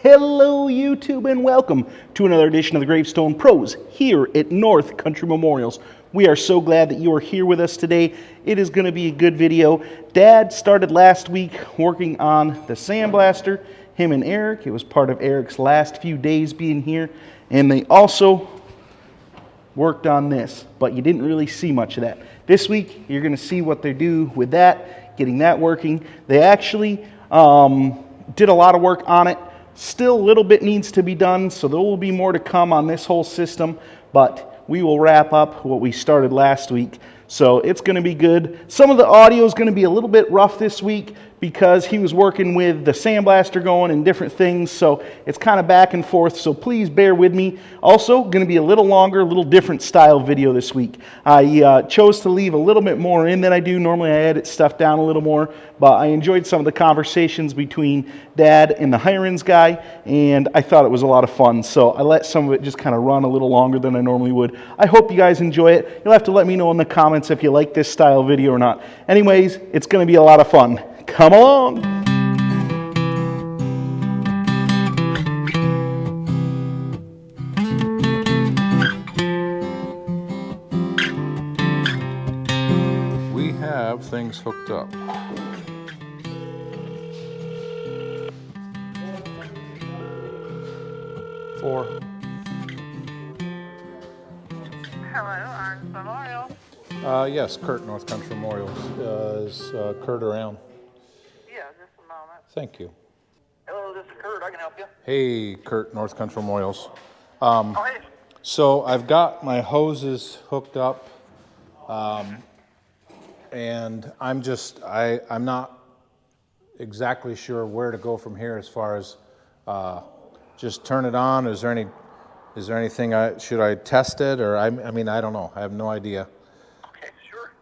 Hello YouTube and welcome to another edition of the Gravestone Pros here at North Country Memorials. We are so glad that you are here with us today. It is going to be a good video. Dad started last week working on the Sandblaster, him and Eric. It was part of Eric's last few days being here, and they also worked on this, but you didn't really see much of that. This week you're going to see what they do with that, getting that working. They actually did a lot of work on it. Still a little bit needs to be done, so there will be more to come on this whole system, but we will wrap up what we started last week. So it's going to be good. Some of the audio is going to be a little bit rough this week because he was working with the Sandblaster going and different things, so it's kind of back and forth, so please bear with me. Also, going to be a little longer, a little different style video this week. I chose to leave a little bit more in than I do. Normally I edit stuff down a little more, but I enjoyed some of the conversations between Dad and the Hirons guy, and I thought it was a lot of fun, so I let some of it just kind of run a little longer than I normally would. I hope you guys enjoy it. You'll have to let me know in the comments if you like this style video or not. Anyways, it's going to be a lot of fun. Come along! We have things hooked up. Four. Hello, Orange Memorial. Yes, Curt, North Country Memorials. Is Curt around? Yeah, just a moment. Thank you. Hello, this is Curt. I can help you. Hey, Curt, North Country Memorials. Hey. So I've got my hoses hooked up, and I'm not exactly sure where to go from here as far as just turn it on. Is there anything should I test it, or I mean I don't know. I have no idea. Okay, sure.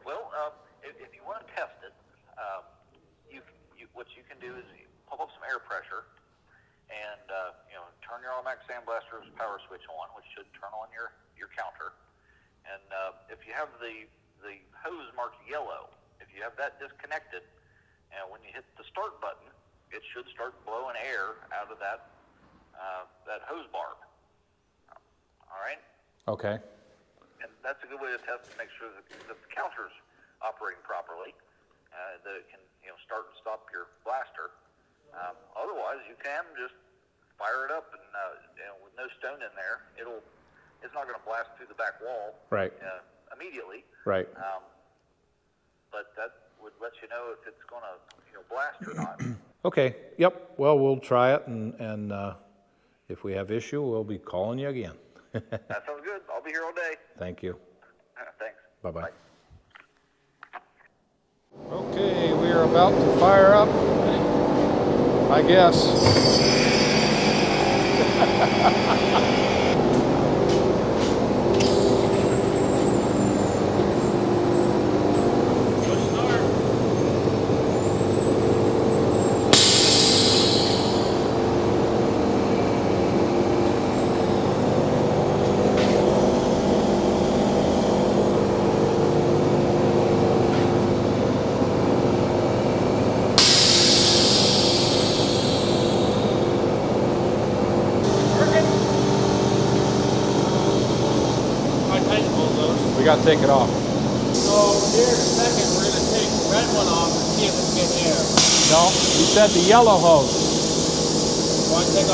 Well, if you want to test it, what you can do is you pump up some air pressure, and turn your automatic Sandblaster's power switch on, which should turn on your counter. And if you have the hose marked yellow, if you have that disconnected, and when you hit the start button, it should start blowing air out of that hose barb. All right? Okay. And that's a good way to test to make sure that the counter's operating properly, that it can start and stop your blaster. Otherwise, you can just fire it up, and with no stone in there, it's not going to blast through the back wall Right. Immediately. Right. But that would let you know if it's going to blast or not. Okay. Yep. Well, we'll try it, and if we have issue, we'll be calling you again. That sounds good. I'll be here all day. Thank you. Thanks. Bye-bye. Bye. Okay, we are about to fire up, I guess. We got to take it off. So here in a second, we're going to take the red one off and see if it's getting air. No, you said the yellow hose. Want to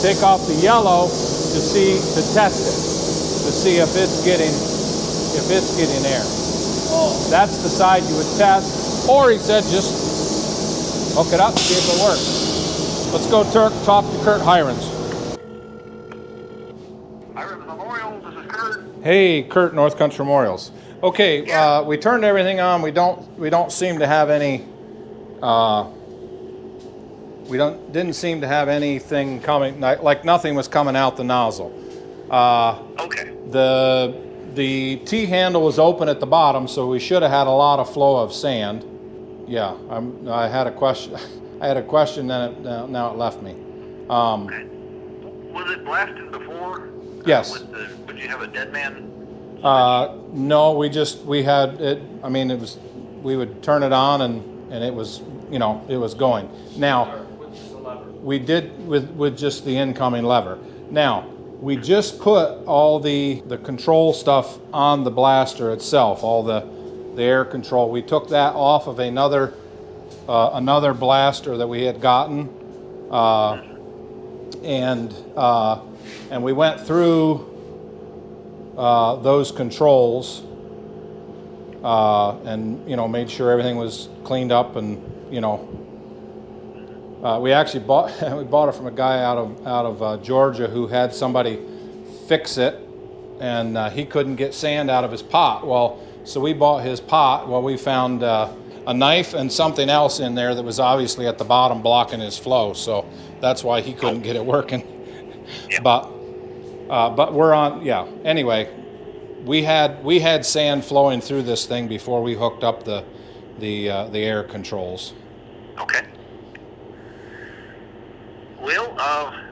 Take off the yellow to test it, to see if it's getting air. Oh. That's the side you would test. Or he said just hook it up, see if it works. Let's go talk to Curt Hirons. Hirons Memorial, this is Curt. Hey, Curt, North Country Memorials. Okay, Yeah. We turned everything on. We don't seem to have any. Didn't seem to have anything coming. Like nothing was coming out the nozzle. Okay. The T handle was open at the bottom, so we should have had a lot of flow of sand. Yeah, I had a question. I had a question, then now it left me. Okay. Was it blasted before? Yes. Would you have a dead man? No, we had it. I mean, it was. We would turn it on, and it was, it was going. Now, Which is the lever? we did with just the incoming lever. Now, we just put all the control stuff on the blaster itself, all the air control. We took that off of another blaster that we had gotten, and we went through those controls, and made sure everything was cleaned up, and we actually bought it from a guy out of Georgia who had somebody fix it, and he couldn't get sand out of his pot. Well, so we bought his pot. Well, we found a knife and something else in there that was obviously at the bottom blocking his flow. So that's why he couldn't get it working. Yeah. But we're on. Yeah. Anyway, we had sand flowing through this thing before we hooked up the air controls. Okay. Well,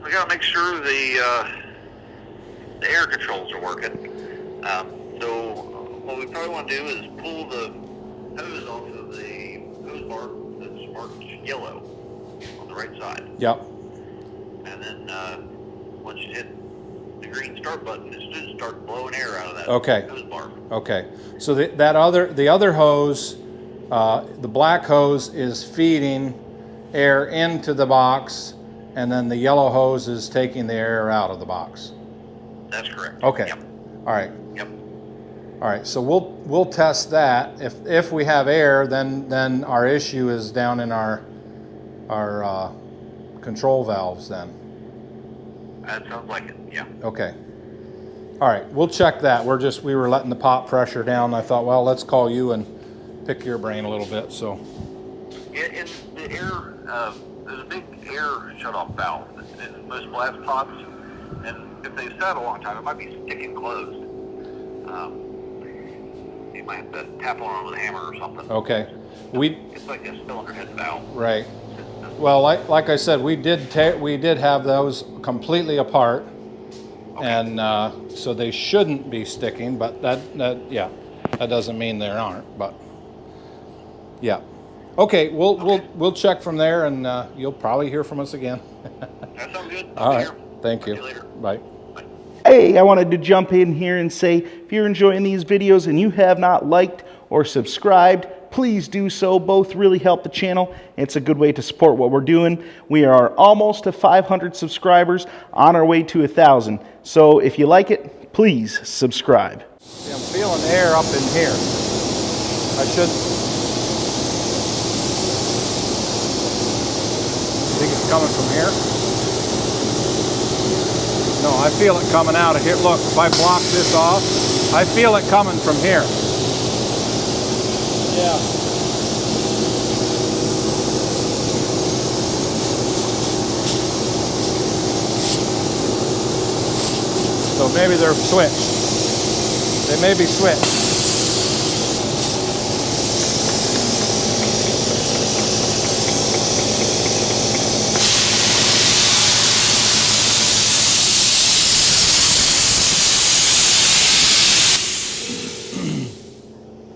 we got to make sure the air controls are working. So what we probably want to do is pull the hose off of the hose bar that's marked yellow on the right side. Yep. And then once you hit the green start button, it should start blowing air out of that hose bar. Okay. So the other hose, the black hose, is feeding air into the box, and then the yellow hose is taking the air out of the box. That's correct. Okay. Yep. All right. Yep. All right. So we'll test that. If we have air, then our issue is down in our control valves then. That sounds like it. Yeah. Okay. All right. We'll check that. We were letting the pot pressure down. I thought, well, let's call you and pick your brain a little bit. So. Yeah, and the air, there's a big air shutoff valve in most blast pots, and if they've sat a long time, it might be sticking closed. You might have to tap on it with a hammer or something. Okay. It's like a cylinder head valve. Right. Well, like I said, we did have those completely apart, and so they shouldn't be sticking. But that doesn't mean they aren't. But yeah. Okay, we'll check from there, and you'll probably hear from us again. That sounds good. All right. Thank you. See you later. Bye. Hey, I wanted to jump in here and say, if you're enjoying these videos and you have not liked or subscribed, please do so. Both really help the channel. It's a good way to support what we're doing. We are almost to 500 subscribers, on our way to 1,000. So if you like it, please subscribe. See, I'm feeling air up in here. I should think it's coming from here. No, I feel it coming out of here. Look, if I block this off, I feel it coming from here. Yeah. So maybe they're switched. They may be switched.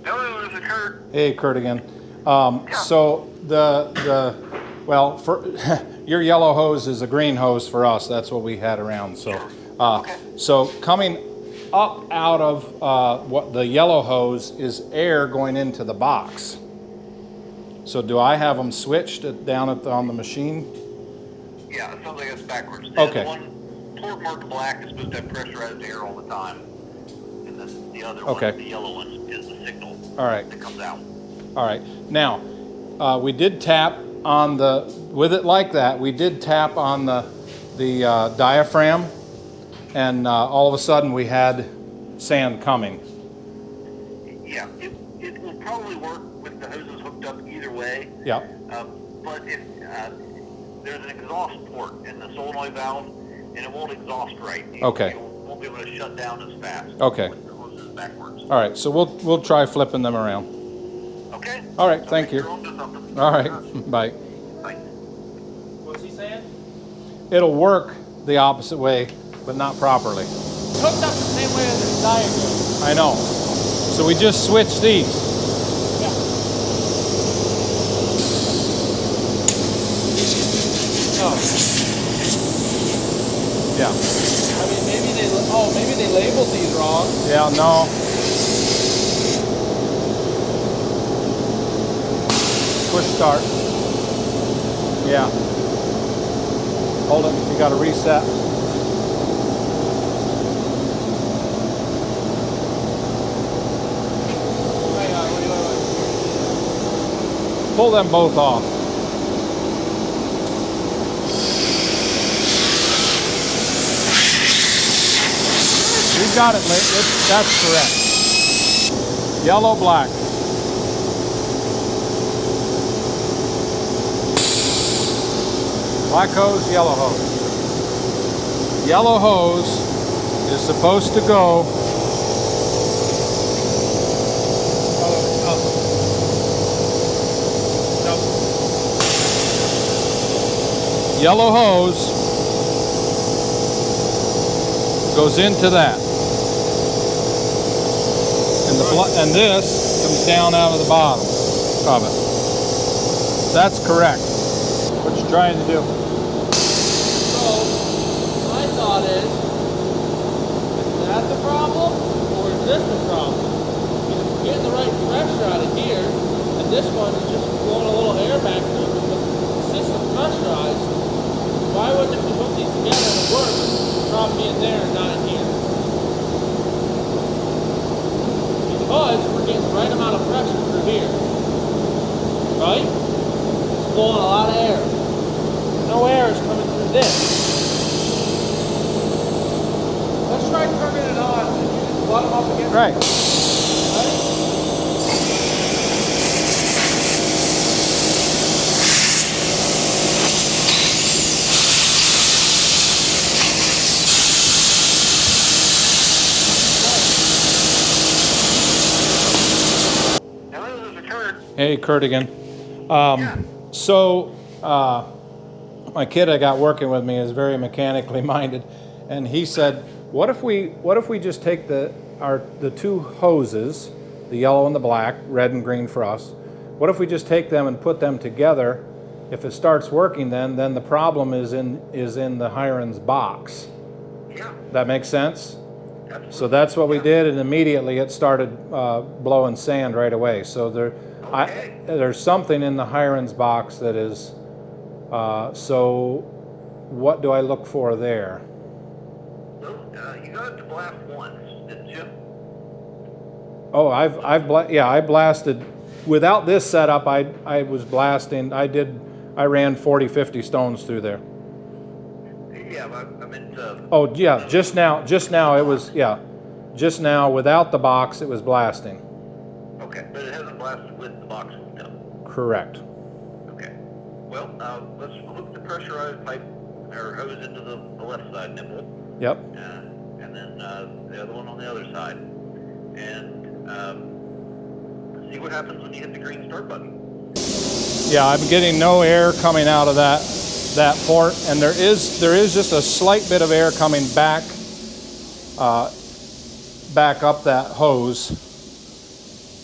Hello, this is Curt. Hey, Curt again. So well, for your yellow hose is a green hose for us. That's what we had around. So, so coming up out of what the yellow hose is air going into the box. So do I have them switched down on the machine? Yeah, it sounds like it's backwards. Okay. The one port marked black is supposed to have pressurized air all the time, and then the other one, the yellow one, is the signal that comes out. All right. Now, we did tap on with it like that, we did tap on the diaphragm, and all of a sudden we had sand coming. Yeah, it will probably work with the hoses hooked up either way. Yeah. But if there's an exhaust port in the solenoid valve, and it won't exhaust right. You won't be able to shut down as fast. Okay. With the hoses backwards. All right. So we'll try flipping them around. Okay. All right. Thank you. You're on to something. All right. Bye. Bye. What's he saying? It'll work the opposite way, but not properly. Hooked up the same way as the diagram. I know. So we just switched these. Yeah. Oh. Yeah. I mean, maybe they labeled these wrong. Yeah, no. Push start. Yeah. Hold it. You got to reset. Hang on, wait. Pull them both off. You got it, that's correct. Yellow, black. Black hose, yellow hose. Yellow hose is supposed to go yellow hose goes into that. And this comes down out of the bottom of it. That's correct. What you trying to do? So, my thought is that the problem, or is this the problem? Because we're getting the right pressure out of here, and this one is just blowing a little air back through it, but the system pressurized. Why wouldn't, if we hook these together and it works, the problem be in there and not in here? Because we're getting the right amount of pressure through here. Right? It's blowing a lot of air. No air is coming through this. Let's try turning it on and you just butt them up against Right. Right? Hello, this is Curt. Hey, Curt again. So, my kid I got working with me is very mechanically minded, and he said, "What if we just take the two hoses, the yellow and the black, red and green for us? What if we just take them and put them together? If it starts working, then the problem is in the Hiren's box." Yeah. That makes sense? Absolutely. So that's what we did, and immediately it started blowing sand right away. So there's something in the Hiren's box that is. So what do I look for there? Well, you got it to blast once, didn't you? Oh, I blasted without this setup. I was blasting. I ran 40-50 stones through there. Yeah, I meant. Oh yeah, just now it was, yeah. Just now without the box it was blasting. Okay, but it hasn't blasted with the box hooked up. Correct. Okay. Well, let's hook the pressurized pipe or hose into the left side nipple. Yep. And then the other one on the other side. And see what happens when you hit the green start button. Yeah, I'm getting no air coming out of that port, and there is just a slight bit of air coming back up that hose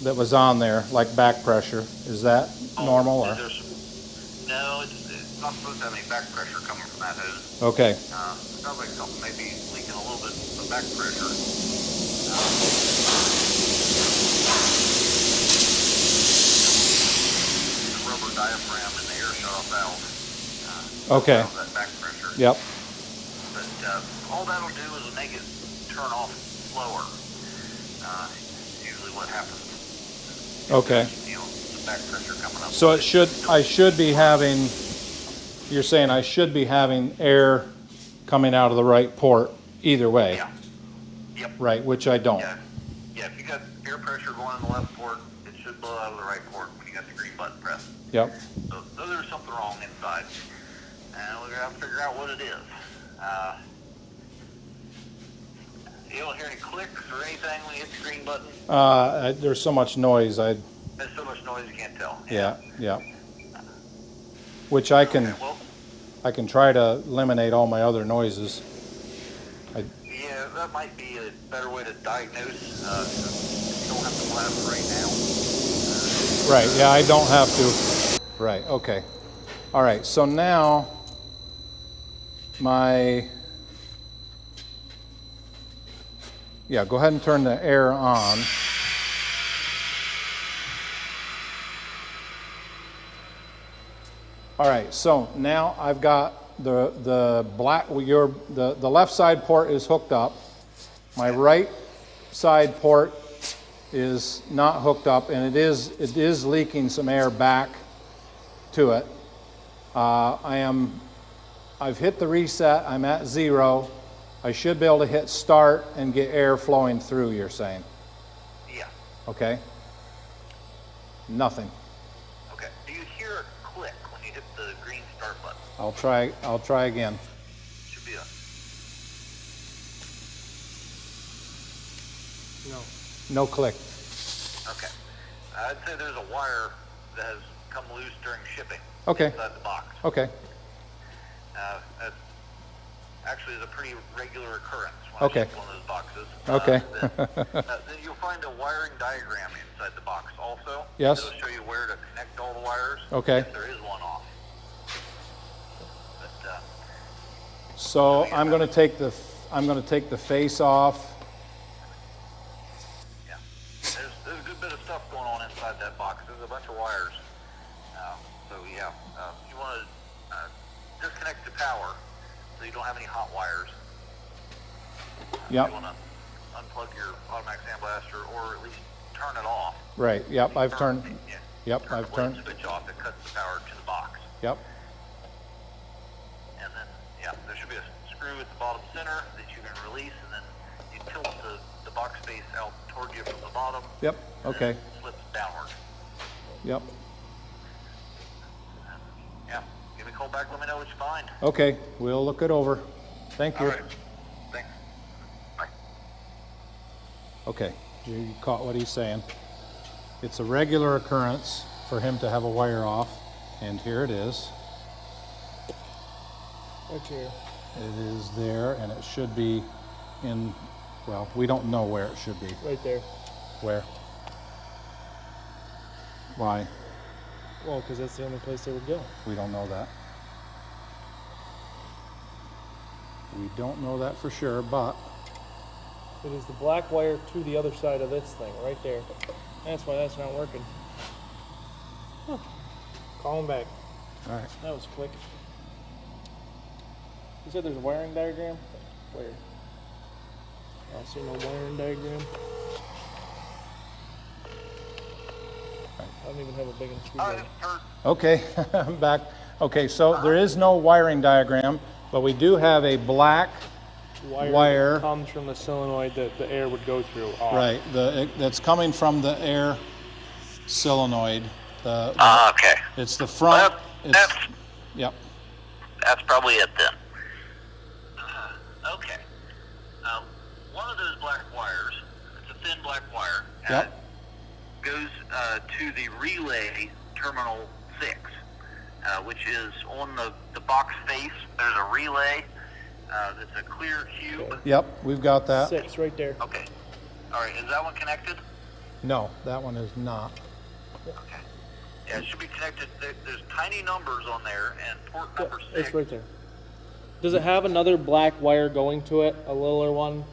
that was on there, like back pressure. Is that normal or? No, it's not supposed to have any back pressure coming from that hose. Okay. Sounds like something may be leaking a little bit of back pressure. The rubber diaphragm and the air shut-off valve. Okay. That back pressure. Yep. But all that'll do is make it turn off slower. Usually what happens. Okay. You know, the back pressure coming up. So I should be having. You're saying I should be having air coming out of the right port either way. Yeah. Yep. Right, which I don't. Yeah. Yeah. If you got air pressure going in the left port, it should blow out of the right port when you got the green button pressed. Yep. So there's something wrong inside, and we're gonna have to figure out what it is. You don't hear any clicks or anything when you hit the green button? There's so much noise. There's so much noise you can't tell. Yeah. Which I can. Okay, well, I can try to eliminate all my other noises. yeah, that might be a better way to diagnose. You don't have to blast right now. Right, yeah, I don't have to. Right, okay. All right, so now my Yeah, go ahead and turn the air on. All right, so now I've got the left side port is hooked up. My right side port is not hooked up, and it is leaking some air back to it. I've hit the reset. I'm at 0. I should be able to hit start and get air flowing through, you're saying? Yeah. Okay. Nothing. Okay. Do you hear a click when you hit the green start button? I'll try again. Should be a... No click. Okay. I'd say there's a wire that has come loose during shipping. Okay. Inside the box. Okay. That actually is a pretty regular occurrence when Okay. I ship one of those boxes. Okay. Then you'll find a wiring diagram inside the box also. Yes. It'll show you where to connect all the wires. Okay. If there is one off. But, So I'm going to take the face off. yeah. There's a good bit of stuff going on inside that box. There's a bunch of wires. So yeah, you want to disconnect the power so you don't have any hot wires. Yep. You want to unplug your automatic sandblaster or at least turn it off. Right. Yep. I've turned. Yeah. Yep. Turn I've the turned. blade switch off. It cuts the power to the box. Yep. And then, yeah, there should be a screw at the bottom center that you can release, and then you tilt the box face out toward you from the bottom. Yep. and Okay. then it slips downward. Yep. Yeah. Give me a call back. Let me know what you find. Okay. We'll look it over. Thank you. All right. Thanks. Bye. Okay. You caught what he's saying. It's a regular occurrence for him to have a wire off, and here it is. Right here. It is there, and it should be in, well, we don't know where it should be. Right there. Where? Why? Well, because that's the only place they would go. We don't know that. We don't know that for sure, but It is the black wire to the other side of this thing, right there. That's why that's not working. Huh. Call him back. all right. That was quick. You said there's a wiring diagram? Where? I see no wiring diagram. I don't even have a big enough All right, screwdriver. Kurt. Okay, I'm back. Okay, so there is no wiring diagram, but we do have a black wire. That comes from the solenoid that the air would go through. Off. Right, that's coming from the air solenoid. Okay. It's the front. That's Yep. That's probably it then. Okay. One of those black wires, it's a thin black wire, Yep. goes to the relay terminal 6, which is on the box face. There's a relay that's a clear cube. Yep, we've got that. 6 right there. Okay. All right, is that one connected? No, that one is not. Okay. Yeah, it should be connected. There's tiny numbers on there, and port number 6. It's right there. Does it have another black wire going to it? A littler one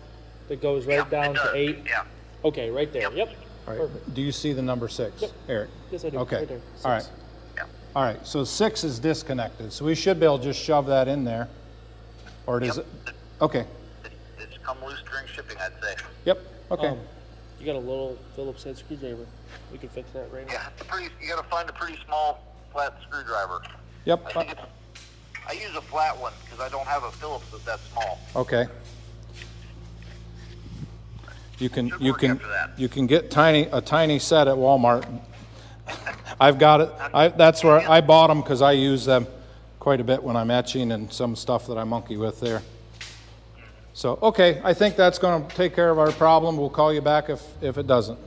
that goes right Yep, down it does. to 8? Yeah. Okay, right there. Yep. All right. Perfect. Do you see the number 6, Yep. Eric? Yes, I do. Okay. Right there. All right. 6. Yeah. All right. So 6 is disconnected. So we should be able to just shove that in there, or does Yep. it? Okay. It's come loose during shipping, I'd say. Yep. Okay. You got a little Phillips head screwdriver. We can fix that right now. Yeah, you got to find a pretty small flat screwdriver. Yep. I think I use a flat one because I don't have a Phillips that's that small. Okay. You can Should you work can after that. you can get a tiny set at Walmart. I've got it. That's where I bought them because I use them quite a bit when I'm etching and some stuff that I monkey with there. So okay, I think that's going to take care of our problem. We'll call you back if it doesn't.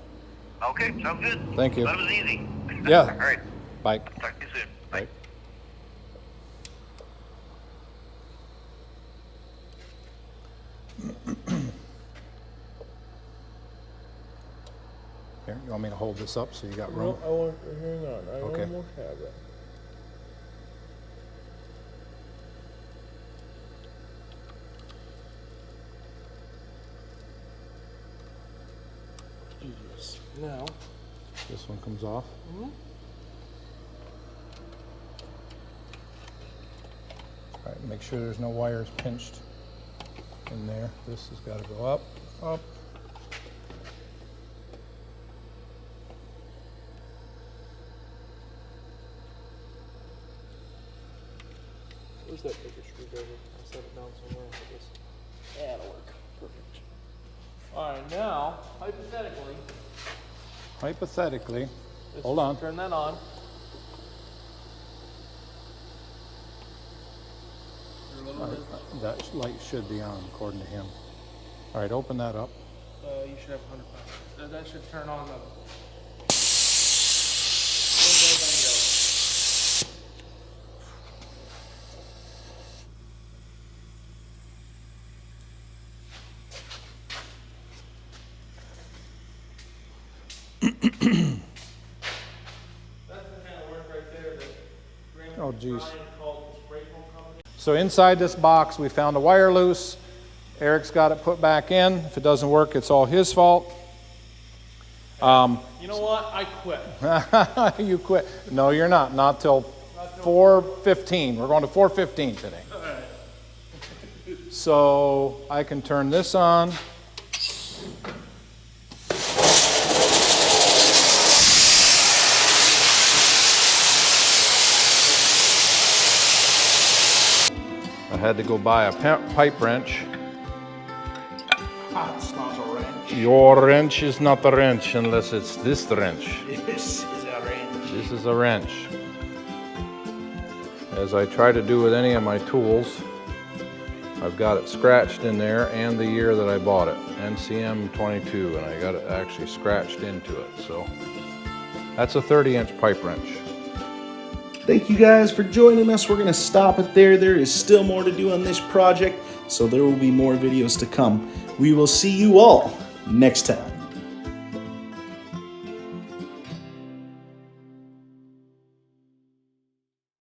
Okay, sounds good. Thank you. That was easy. Yeah. All right. Bye. Talk to you soon. Bye. Here, you want me to hold this up so you got No, room? I want. Hang on. I Okay. almost have it. Now, This one comes off. All right, make sure there's no wires pinched in there. This has got to go up, up. where's that bigger screwdriver? I set it down somewhere like this. That'll work. Perfect. All right, now, hypothetically, Hypothetically, let's hold on. turn that on. That light should be on, according to him. All right, open that up. You should have 100 pounds. That should turn on the. Oh, geez. So inside this box, we found a wire loose. Eric's got it put back in. If it doesn't work, it's all his fault. You know what? I quit. You quit. No, you're not. Not till 4:15. We're going to 4:15 today. All right. So I can turn this on. I had to go buy a pipe wrench. It's not a wrench. Your wrench is not a wrench unless it's this wrench. This is a wrench. This is a wrench. As I try to do with any of my tools, I've got it scratched in there and the year that I bought it, NCM 22, and I got it actually scratched into it. So that's a 30-inch pipe wrench. Thank you guys for joining us. We're going to stop it there. There is still more to do on this project, so there will be more videos to come. We will see you all next time.